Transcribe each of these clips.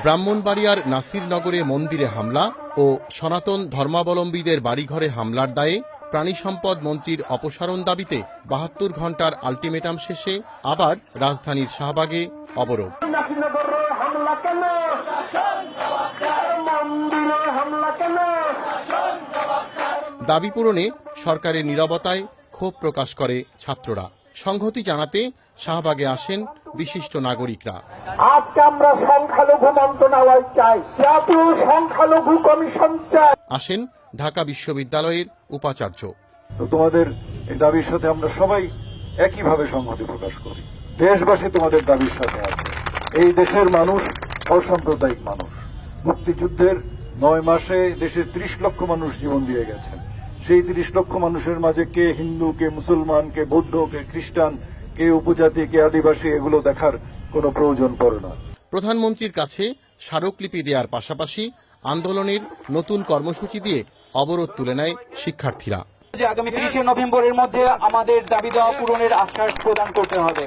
ব্রাহ্মণবাড়িয়ার নাসিরনগরে মন্দিরে হামলা ও সনাতন ধর্মাবলম্বীদের বাড়িঘরে হামলার দায়ে প্রাণী সম্পদ মন্ত্রীর অপসারণ দাবিতে ৭২ ঘণ্টার আলটিমেটাম শেষে আবার রাজধানীর শাহবাগে অবরোধ। দাবি পূরণে সরকারের নীরবতায় ক্ষোভ প্রকাশ করে ছাত্ররা। সংহতি জানাতে শাহবাগে আসেন বিশিষ্ট নাগরিকরা। আজকে আমরা সংখ্যালঘু মন্ত্রণালয় চাই, জাতীয় সংখ্যালঘু কমিশন চাই। আসেন ঢাকা বিশ্ববিদ্যালয়ের উপাচার্য। তোমাদের এই দাবির সাথে আমরা সবাই একইভাবে সংহতি প্রকাশ করি। দেশবাসী তোমাদের দাবির সাথে আছে। এই দেশের মানুষ অসাম্প্রদায়িক মানুষ। মুক্তিযুদ্ধের ৯ মাসে দেশের ৩০ লক্ষ মানুষ জীবন দিয়ে গেছেন। সেই ৩০ লক্ষ মানুষের মাঝে কে হিন্দু, কে মুসলমান, কে বৌদ্ধ, কে খ্রিস্টান, কে উপজাতি, কে আদিবাসী, এগুলো দেখার কোনো প্রয়োজন পড়ে না। প্রধানমন্ত্রীর কাছে স্মারকলিপি দেওয়ার পাশাপাশি আন্দোলনের নতুন কর্মসূচি দিয়ে অবরোধ তুলে নেয় শিক্ষার্থীরা। আগামী ৩০ নভেম্বরের মধ্যে আমাদের দাবি দেওয়া পূরণের আশ্বাস প্রদান করতে হবে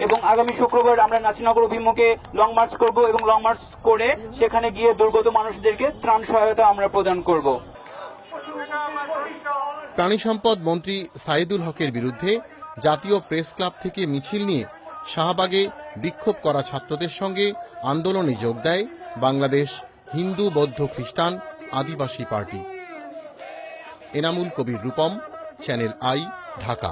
এবং আগামী শুক্রবার আমরা নাসিরনগর অভিমুখে লং মার্চ করব এবং লং মার্চ করে সেখানে গিয়ে দুর্গত মানুষদেরকে ত্রাণ সহায়তা আমরা প্রদান করব। প্রাণী সম্পদ মন্ত্রী সাইদুল হকের বিরুদ্ধে জাতীয় প্রেস ক্লাব থেকে মিছিল নিয়ে শাহবাগে বিক্ষোভ করা ছাত্রদের সঙ্গে আন্দোলনে যোগ দেয় Bangladesh Hindu Bouddha Khristan Adivasi party. Enamul Kabir Rupam, channel I, Dhaka.